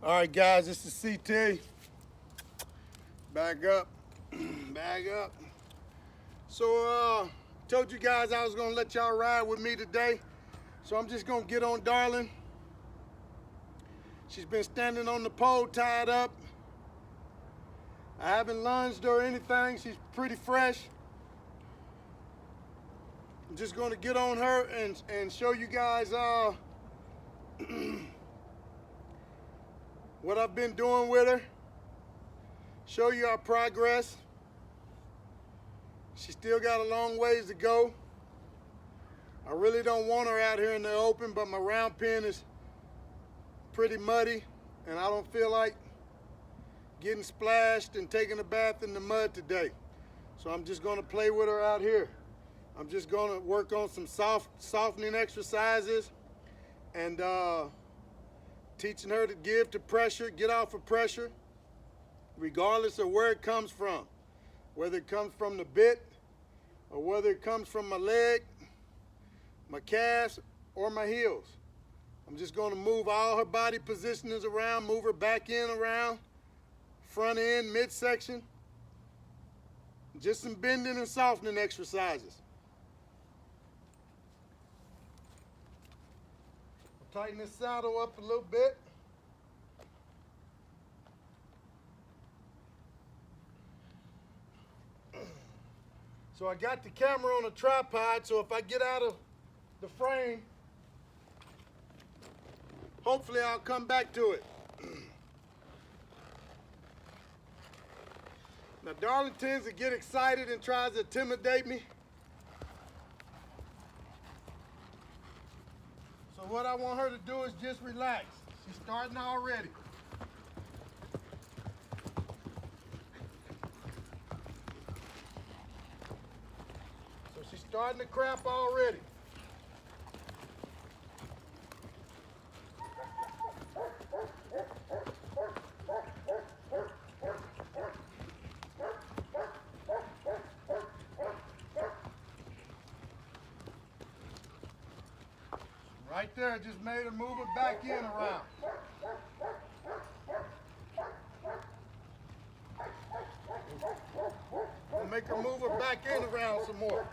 All right, guys, this is CT. Back up, back up. So, told you guys I was gonna let y'all ride with me today. So I'm just gonna get on Darling. She's been standing on the pole tied up. I haven't lunged or anything. She's pretty fresh. I'm just gonna get on her and show you guys what I've been doing with her. Show you our progress. She still got a long ways to go. I really don't want her out here in the open, but my round pen is pretty muddy and I don't feel like getting splashed and taking a bath in the mud today. So I'm just gonna play with her out here. I'm just gonna work on some softening exercises and teaching her to give to pressure, get off of pressure, regardless of where it comes from. Whether it comes from the bit or whether it comes from my leg, my calves, or my heels. I'm just gonna move all her body positionings around, move her back end around, front end, midsection. Just some bending and softening exercises. Tighten this saddle up a little bit. So I got the camera on a tripod, so if I get out of the frame, hopefully I'll come back to it. Now Darling tends to get excited and tries to intimidate me. So what I want her to do is just relax. She's starting already. So she's starting to crap already. Right there, just made her move it back in around. We'll make her move it back in around some more.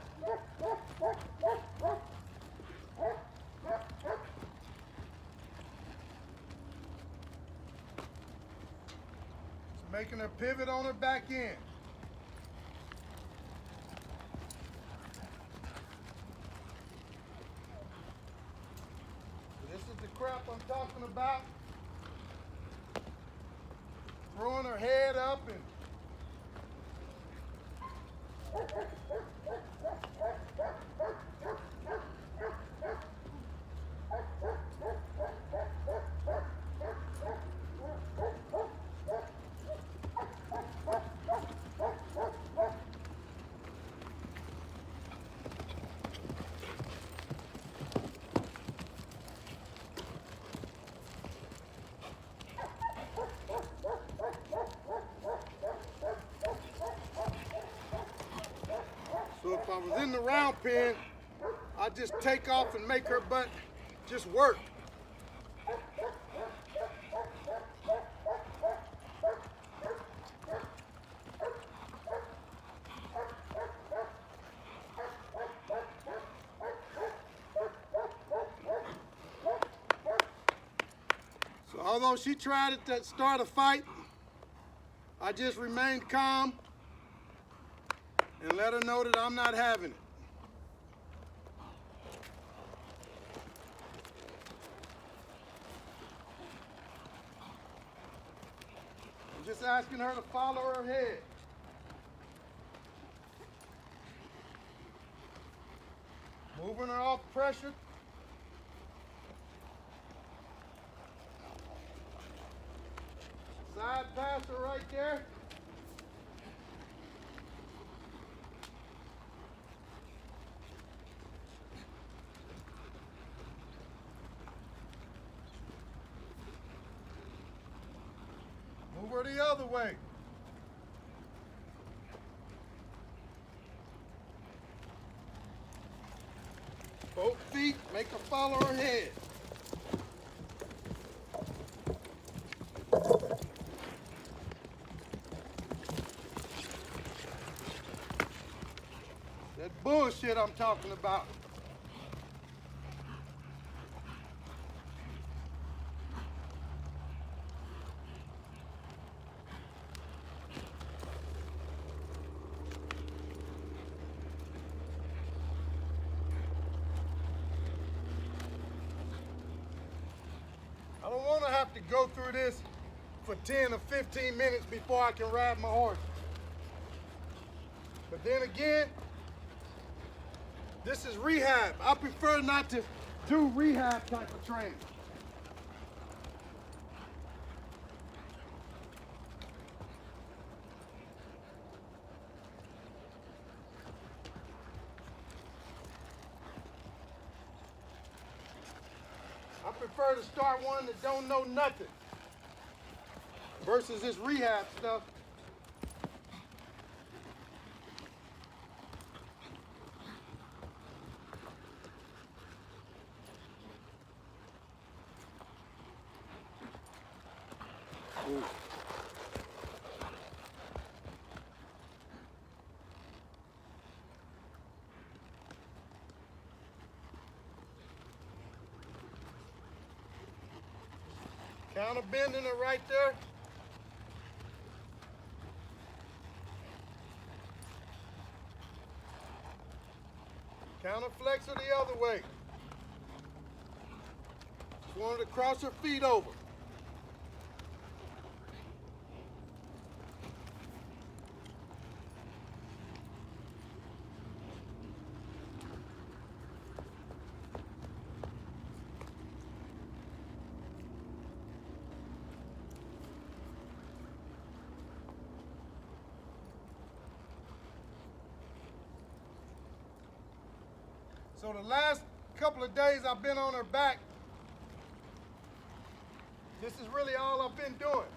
It's making her pivot on her back end. This is the crap I'm talking about. Throwing her head up and so if I was in the round pen, I'd just take off and make her butt just work. So although she tried to start a fight, I just remained calm and let her know that I'm not having it. I'm just asking her to follow her head. Moving her off pressure. Side passer right there. Move her the other way. Both feet, make her follow her head. bullshit I'm talking about. I don't want to have to go through this for 10 or 15 minutes before I can ride my horse. But then again, this is rehab. I prefer not to do rehab type of training. I prefer to start one that don't know nothing versus this rehab stuff. Ooh. Counter bending it right there. Counter flex her the other way. Just wanted to cross her feet over. So the last couple of days I've been on her back. This is really all I've been doing.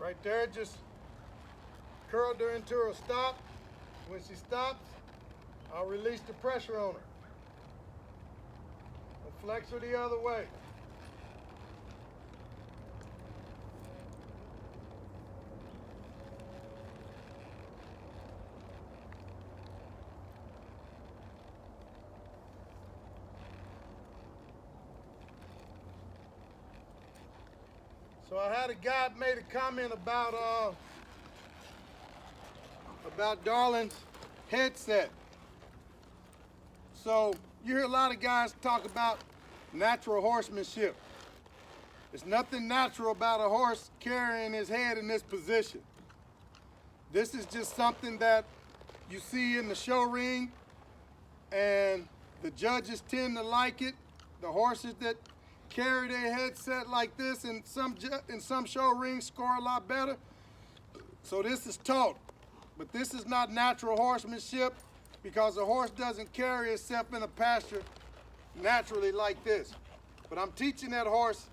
Right there, just curled her into a stop. When she stops, I'll release the pressure on her. And flex her the other way. So I had a guy made a comment about Darlin's headset. So you hear a lot of guys talk about natural horsemanship. There's nothing natural about a horse carrying his head in this position. This is just something that you see in the show ring, and the judges tend to like it. The horses that carry their headset like this in some show rings score a lot better. So this is taught, but this is not natural horsemanship, because a horse doesn't carry itself in a pasture naturally like this. But I'm teaching that horse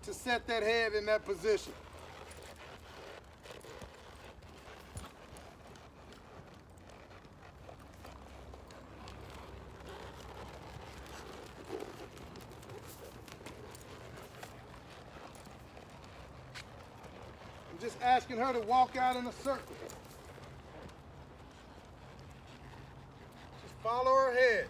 to set that head in that position. I'm just asking her to walk out in a circle. Just follow her head.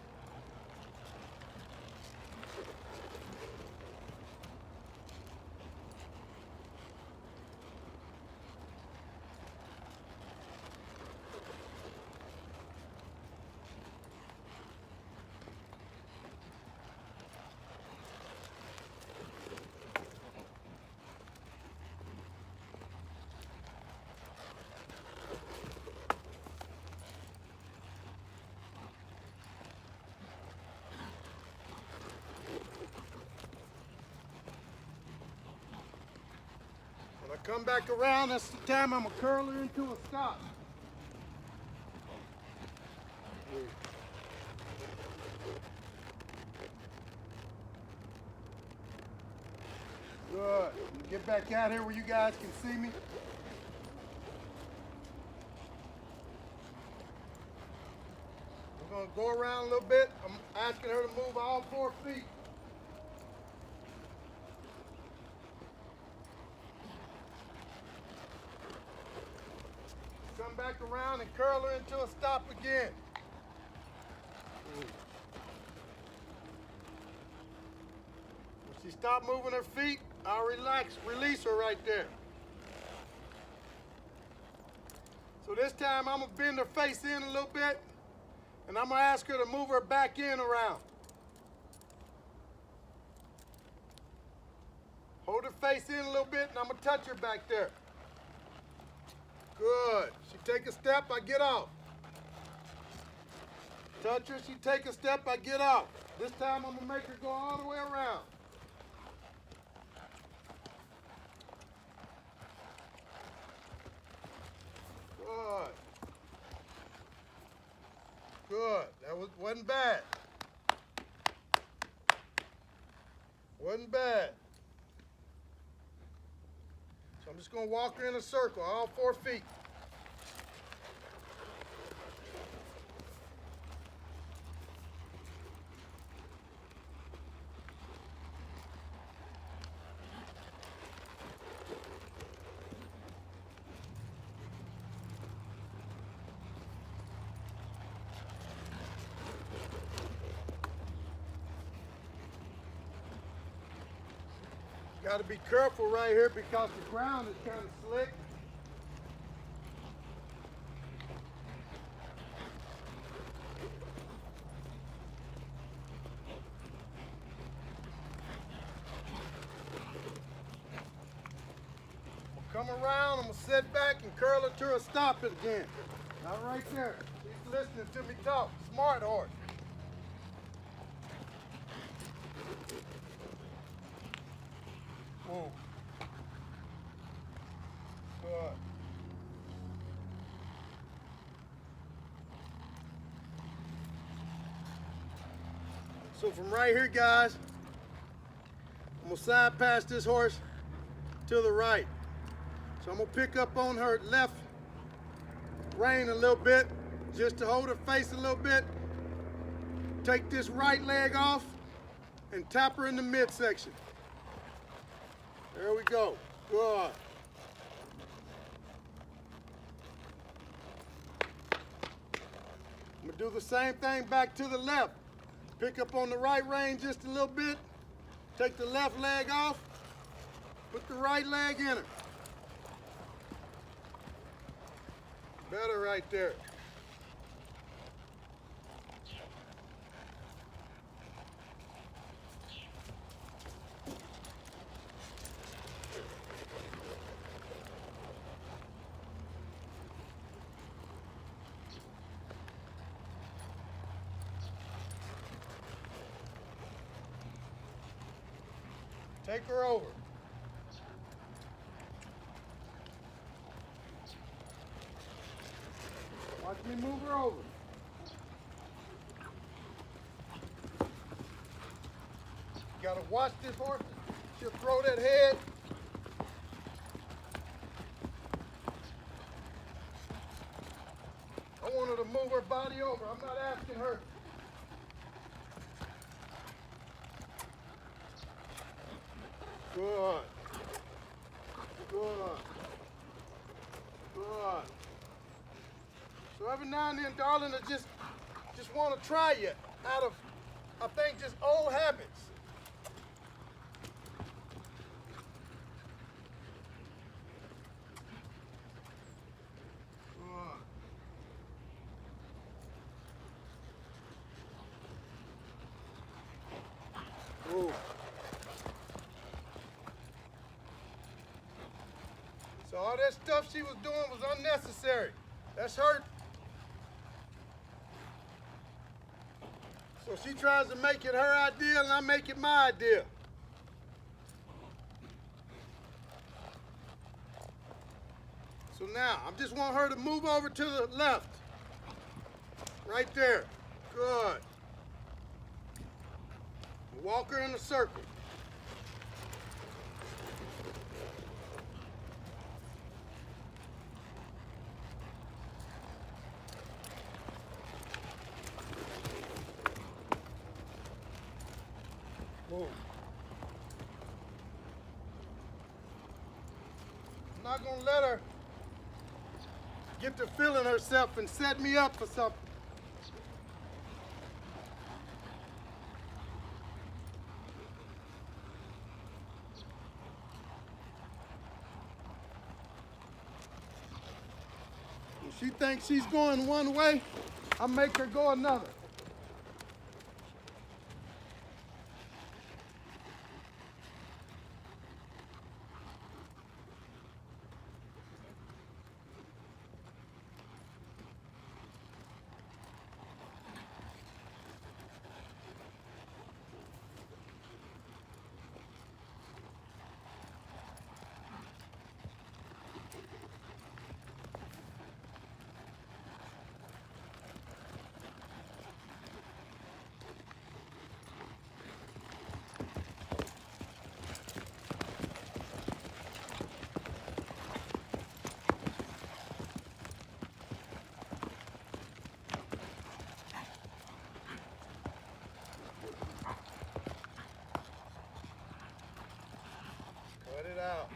Come back around. That's the time I'm gonna curl her into a stop. Good. Get back out here where you guys can see me. We're gonna go around a little bit. I'm asking her to move all 4 feet. Come back around and curl her into a stop again. When she stops moving her feet, I'll release her right there. So this time I'm gonna bend her face in a little bit, and I'm gonna ask her to move her back in around. Hold her face in a little bit, and I'm gonna touch her back there. Good. She take a step, I get off. Touch her, she take a step, I get off. This time I'm gonna make her go all the way around. Good. Good. That wasn't bad. Wasn't bad. So I'm just gonna walk her in a circle, all 4 feet. Got to be careful right here because the ground is kind of slick. We'll come around, I'm going to sit back and curl it to a stop it again. Not right there. She's listening to me talk. Smart horse. Whoa. Good. So from right here, guys, I'm gonna side pass this horse to the right. So I'm gonna pick up on her left rein a little bit, just to hold her face a little bit. Take this right leg off and tap her in the midsection. There we go. Good. I'm gonna do the same thing back to the left. Pick up on the right rein just a little bit. Take the left leg off. Put the right leg in her. Better right there. Take her over. Watch me move her over. You gotta watch this horse. She'll throw that head. I want her to move her body over. I'm not asking her. Good. Good. Good. So every now and then, darling, I just want to try you out of, I think, just old habits. Ooh. So all that stuff she was doing was unnecessary. That's her. So she tries to make it her idea and I make it my idea. Now, I just want her to move over to the left. Right there. Good. Walk her in a circle. Boom. I'm not gonna let her get to feeling herself and set me up for something. If she thinks she's going one way, I'll make her go another. Cut it out.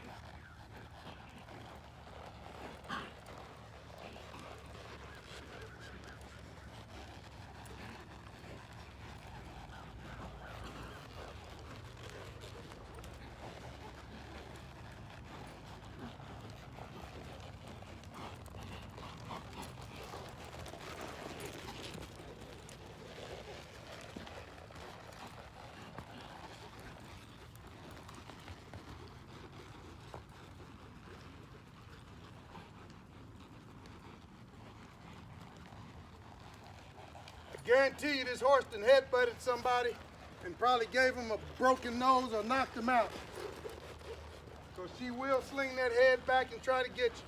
Guarantee you this horse done headbutted somebody and probably gave him a broken nose or knocked him out. So she will sling that head back and try to get you.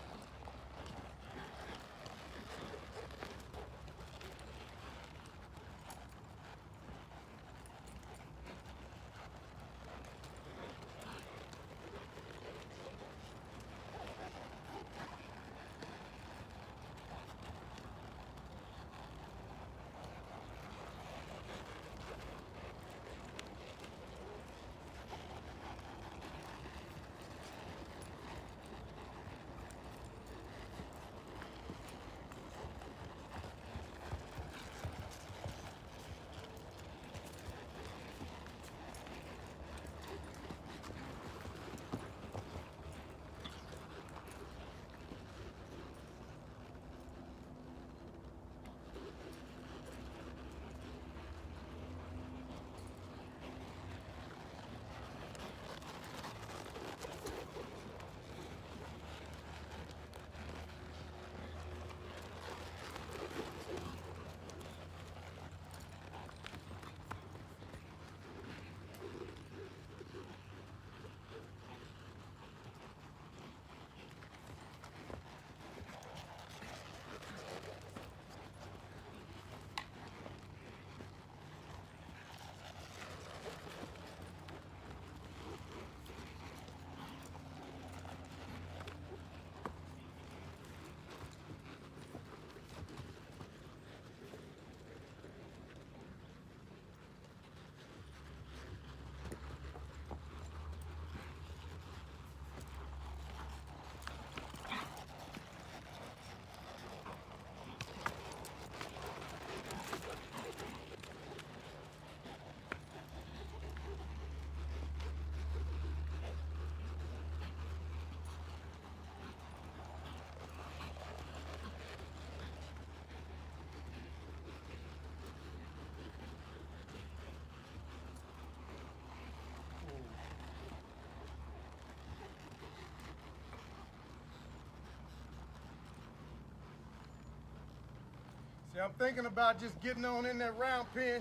See, I'm thinking about just getting on in that round pen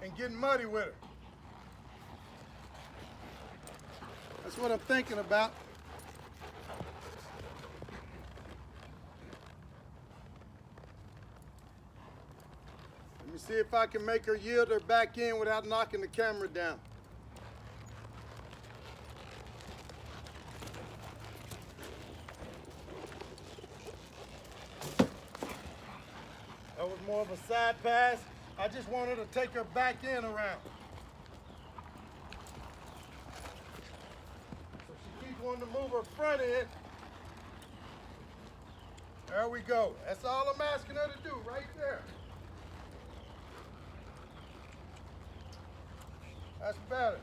and getting muddy with her. That's what I'm thinking about. Let me see if I can make her yield her back in without knocking the camera down. That was more of a side pass. I just want her to take her back in around. So she keeps wanting to move her front end. There we go. That's all I'm asking her to do right there. That's better.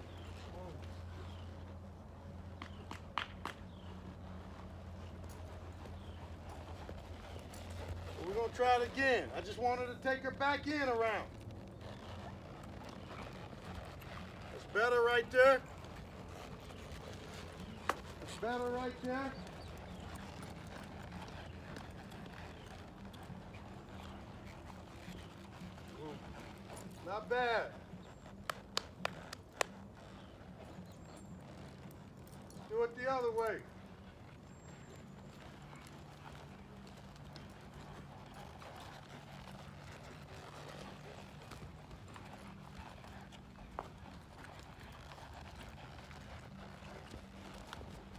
We're gonna try it again. I just want her to take her back in around. That's better right there. That's better right there. Not bad. Do it the other way.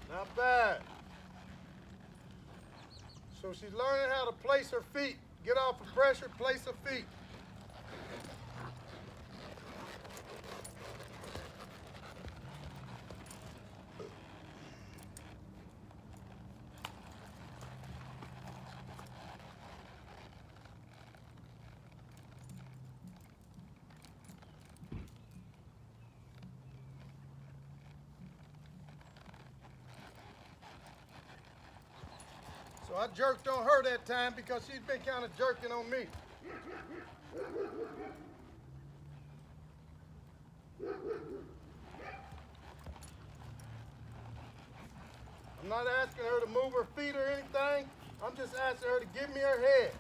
Not bad. So she's learning how to place her feet. Get off of pressure, place her feet. So I jerked on her that time because she's been kind of jerking on me. I'm not asking her to move her feet or anything. I'm just asking her to give me her head.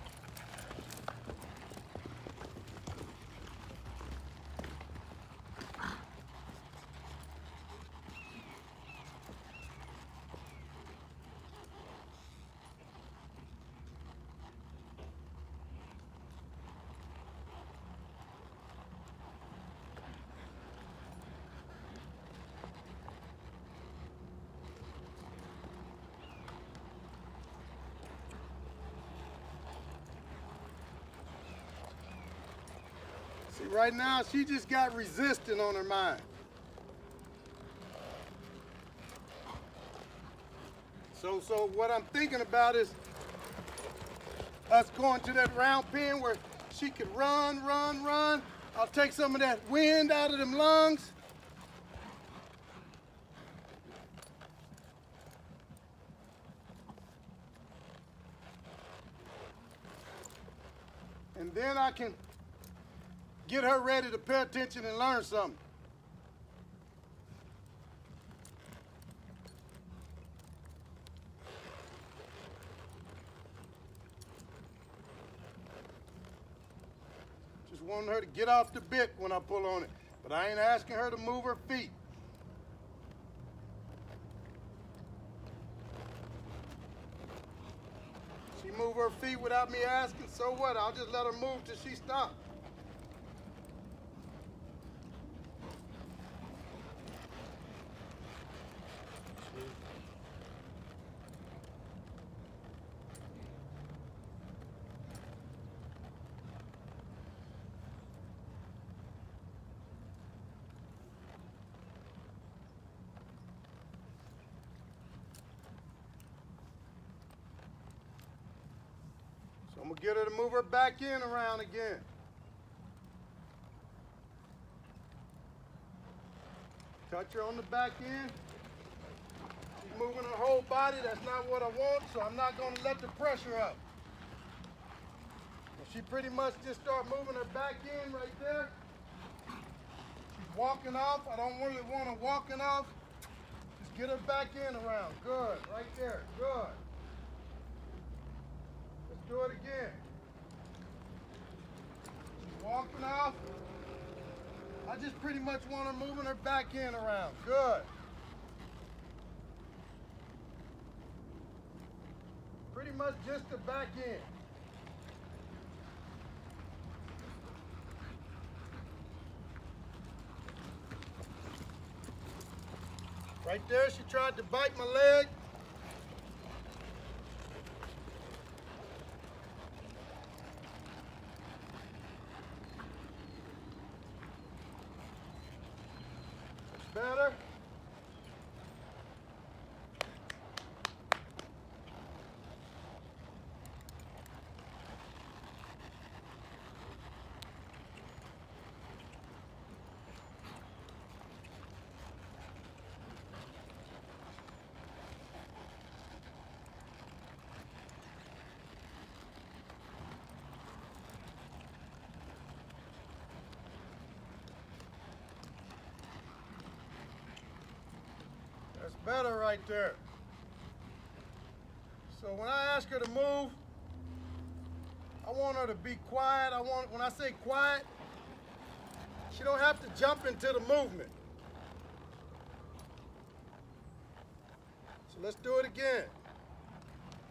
See, right now, she just got resistant on her mind. So what I'm thinking about is us going to that round pen where she could run. I'll take some of that wind out of them lungs. And then I can get her ready to pay attention and learn something. Just wanting her to get off the bit when I pull on it. But I ain't asking her to move her feet. She move her feet without me asking, so what? I'll just let her move till she stops. So I'm gonna get her to move her back in around again. Touch her on the back end. She's moving her whole body. That's not what I want, so I'm not gonna let the pressure up. So she pretty much just start moving her back in right there. She's walking off. I don't really want her walking off. Just get her back in around. Good, right there, good. Let's do it again. She's walking off. I just pretty much want her moving her back in around. Good. Pretty much just the back end. Right there, she tried to bite my leg. Better. That's better right there. So when I ask her to move, I want her to be quiet. When I say quiet, she don't have to jump into the movement. So let's do it again.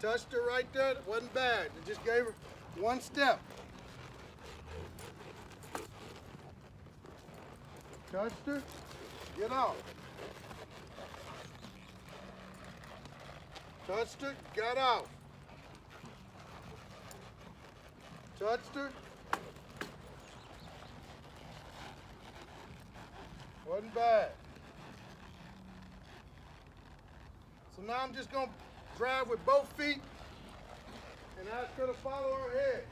Touched her right there. It wasn't bad. It just gave her one step. Touched her. Get off. Touched her. Got out. Touched her. Wasn't bad. So now I'm just going to drive with both feet and ask her to follow her head.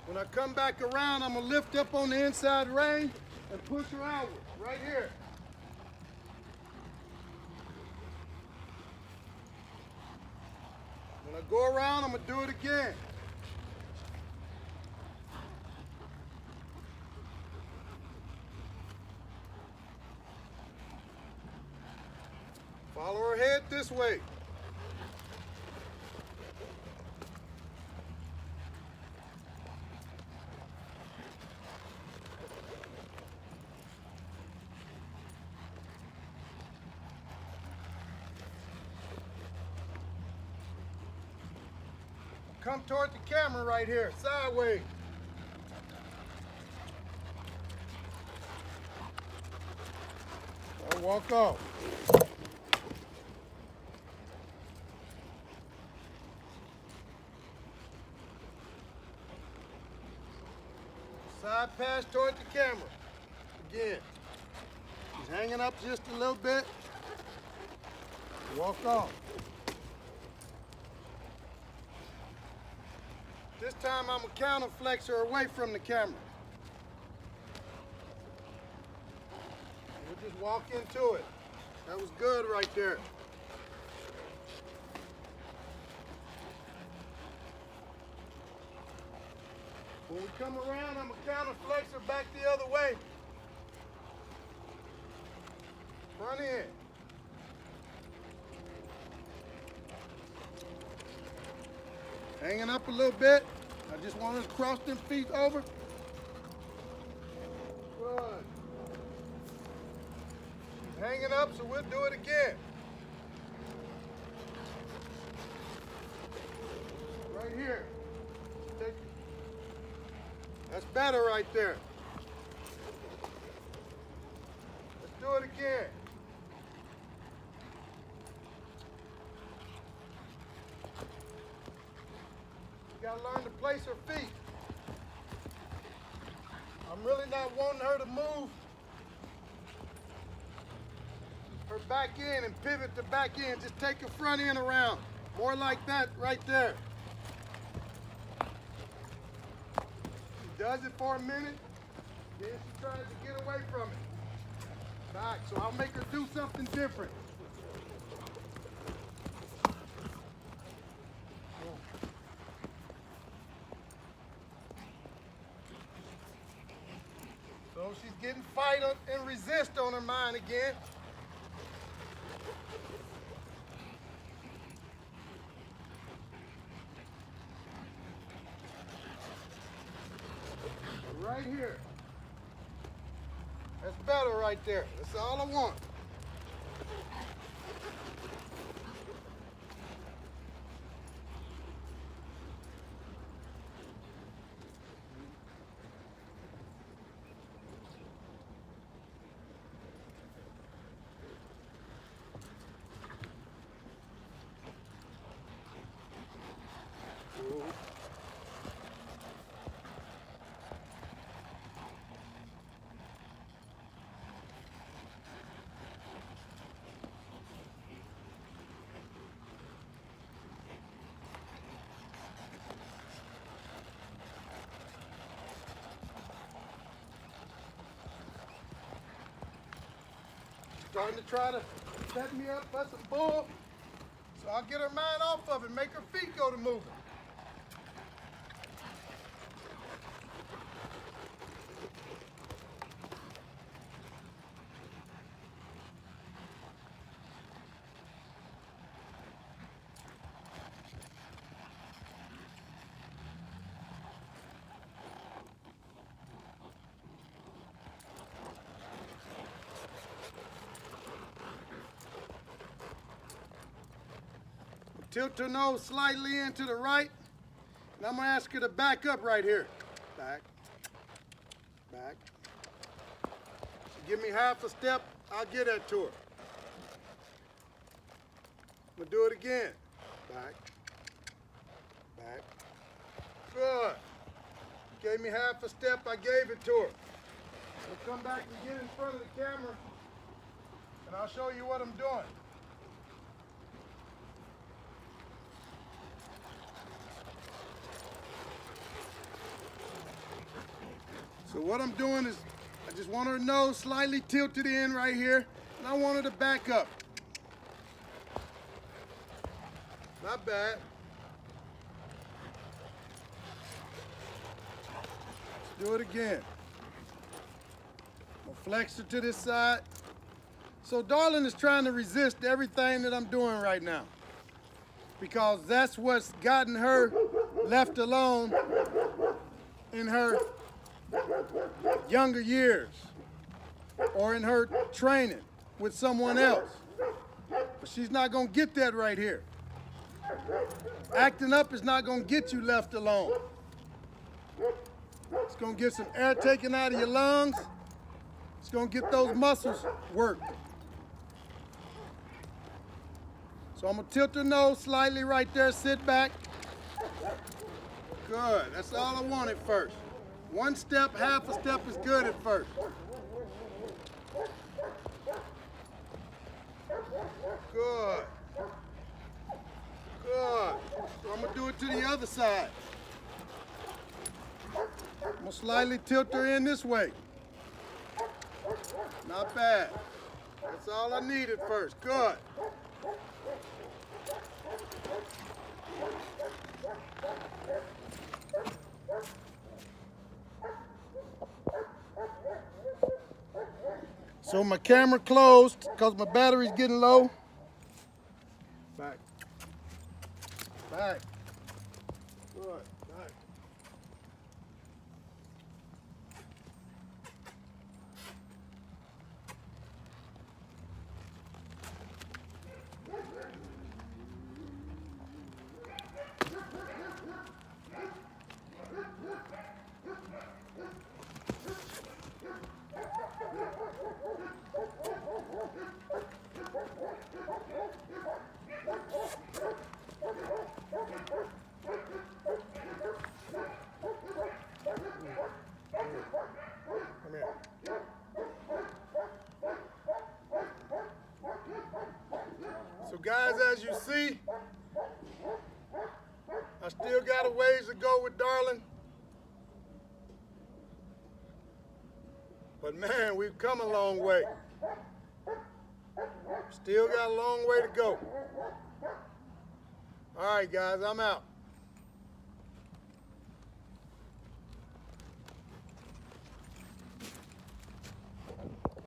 When I come back around, I'm going to lift up on the inside rein and push her outward, right here. When I go around, I'm going to do it again. Follow her head this way. Come toward the camera right here, sideways. Or walk off. Side pass toward the camera. Again. She's hanging up just a little bit. Walk off. This time I'm going to counterflex her away from the camera. We'll just walk into it. That was good right there. When we come around, I'm going to counterflex her back the other way. Front end. Hanging up a little bit. I just want her to cross them feet over. Good. She's hanging up, so we'll do it again. Right here. That's better right there. Let's do it again. You gotta learn to place her feet. I'm really not wanting her to move her back end and pivot the back end. Just take her front end around. More like that right there. She does it for a minute, then she tries to get away from it. Back, so I'll make her do something different. So she's getting fight and resist on her mind again. Right here. That's better right there. That's all I want. starting to try to set me up for some bull. So I'll get her mind off of it, make her feet go to moving. Tilt her nose slightly into the right, and I'm gonna ask her to back up right here. Back, back. She give me half a step, I'll get that to her. I'm gonna do it again. Back, back. Good. Gave me half a step, I gave it to her. I'll come back and get in front of the camera, and I'll show you what I'm doing. So what I'm doing is, I just want her nose slightly tilted in right here, and I want her to back up. Not bad. Let's do it again. I'm gonna flex her to this side. So Darling is trying to resist everything that I'm doing right now, because that's what's gotten her left alone in her younger years or in her training with someone else. But she's not gonna get that right here. Acting up is not gonna get you left alone. It's gonna get some air taken out of your lungs. It's gonna get those muscles worked. So I'm gonna tilt her nose slightly right there, sit back. Good, that's all I wanted first. One step, half a step is good at first. Good. Good. So I'm gonna do it to the other side. I'm gonna slightly tilt her in this way. Not bad. That's all I needed first. Good. So my camera closed because my battery's getting low. Back. Back. Good. Back. So guys, as you see, I still got a ways to go with Darling. But man, we've come a long way. Still got a long way to go. All right, guys, I'm out.